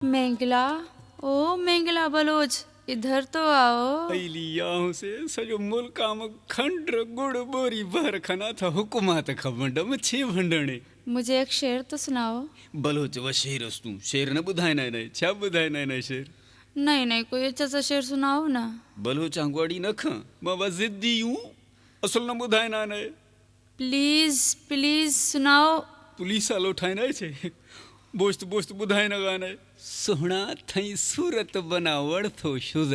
मेंगला, ओ मेंगला Bloch, इधर तो आओ। अलियाहों से सजो मुल्क आम खंड गुड़ बोरी भर खना था हुकुमात खबंडम छे भंडणे। मुझे एक शेर तो सुनाओ। बलोच व शेरस तू शेर न बुधाय नहीं छा बुधाय नहीं शेर। नहीं नहीं, कोई अच्छा सा शेर सुनाओ ना। बलोच आंगवाड़ी नख मैं जिद्दी हूँ, असल न बुधाय नहीं। प्लीज प्लीज सुनाओ। पुलिस आलो ठाई नहीं छे, बोस्त बोस्त बुधाय न गाने। सोहना थई सूरत बनावड़ थो शुज,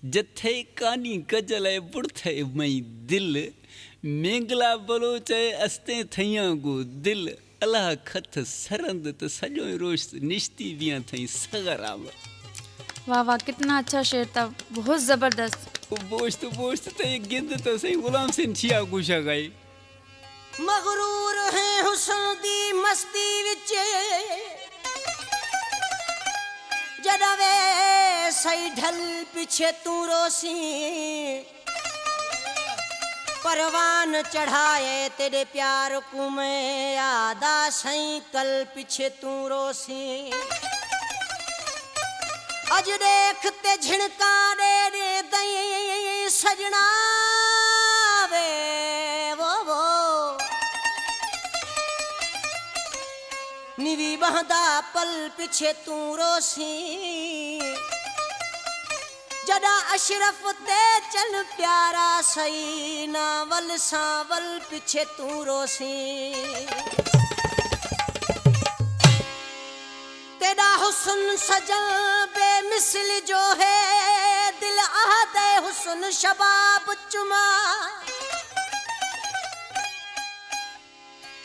जथे कानी कजल बुढ़थे मई दिल। मेंगला बलोच अस्ते थैया गो दिल, अल्लाह खत सरंद त सजो रोश निश्ती दिया थई सगराम। वाह वाह, कितना अच्छा शेर था, बहुत जबरदस्त। बोस्त बोस्त ते गिद्ध त सही गुलाम सिंह छिया गुशा गई। मगरूर है हुस्न दी मस्ती विच, जड़वे सही ढल पीछे तू रोसी। परवान चढ़ाए तेरे प्यार को मैं, यादा सही कल पीछे तू रोसी। अज देखते झिणका दे दई सजना वे वो निवी बहदा पल पीछे तू रोसी। जदा अशरफ ते चल प्यारा सही, नावल सावल पीछे तू रोसी। तेरा हुस्न सजल बेमिसल जो है, दिल आहदे हुस्न शबाब चुमा।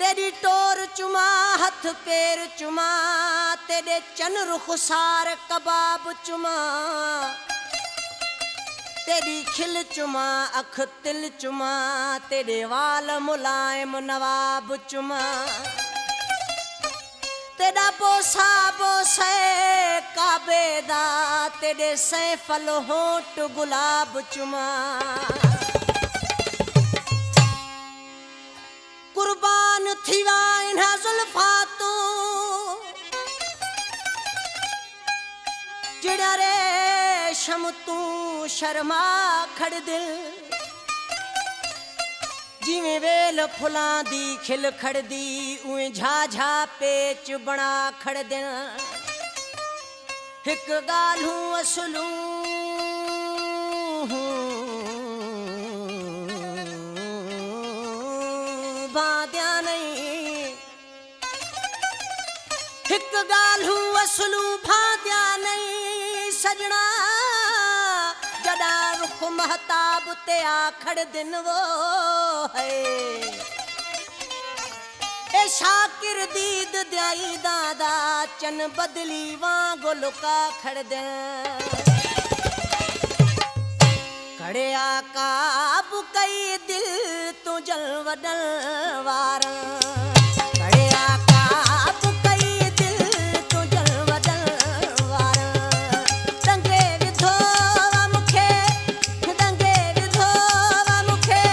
तेरी टोर चुमा हथ पैर चुमा, तेरे चन रुखसार कबाब चुमा। तेरी खिल चुमा अख तिल चुमा, तेरे वाल मुलायम नवाब चुमा। तेरा बोसा बोसे काबेदा, तेरे सैफल होंठ गुलाब चुमा। कुर्बान थीवा इन्हा जुल्फा तू, जिड़ा रे शम तू शर्मा खड़ दिल। जिवें वेल फुलां दी खिल खड़ दी, उवें झाझा पेच बना खड़ दिन। हिक गालूं असलूं बांदिया नहीं, हिक गालूं असलूं भांदिया नहीं। सजना जड़ा रुख महताब ते आखड़ दिन वो है। ए शाकिर दीद द्याई दादा, चन बदली वांगो लुका खड़ दिन। खड़े आका बुकई दिल तू जल वडल वारा। खड़े आका बुकई दिल तू जल वडल वारा। दंगे विधोवा मुखे, दंगे विधोवा मुखे,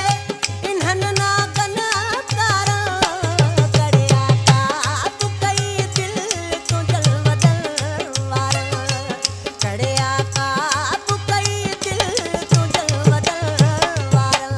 इन्हन ना गना कारा। खड़े आका बुकई दिल तू जल वडल वारा। खड़े आका बुकई दिल तू जल वडल वारा।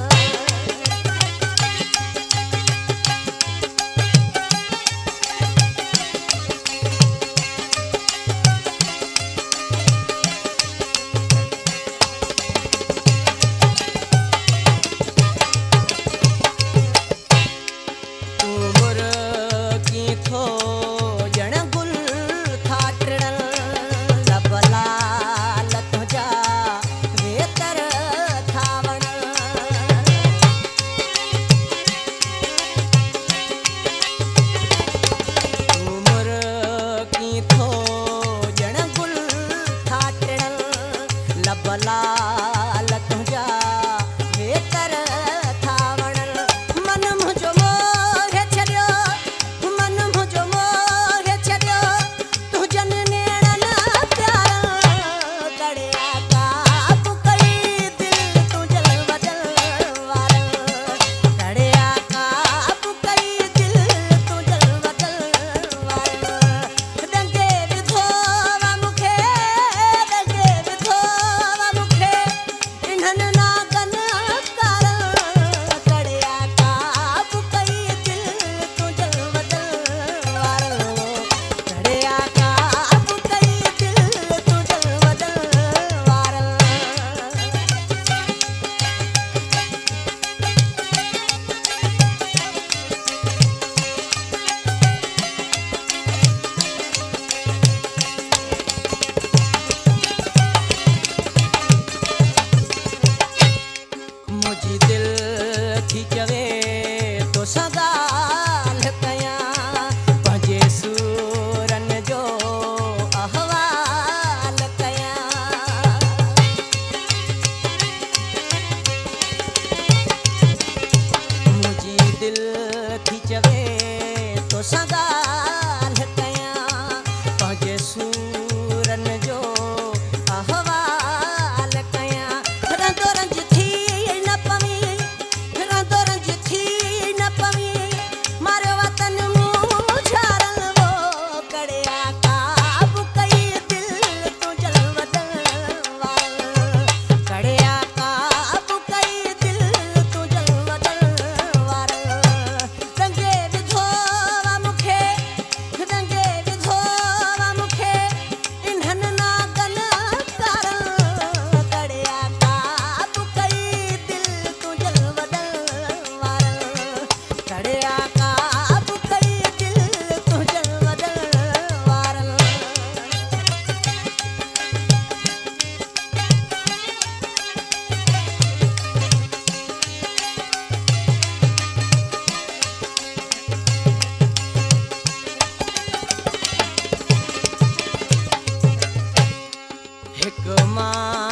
एक माँ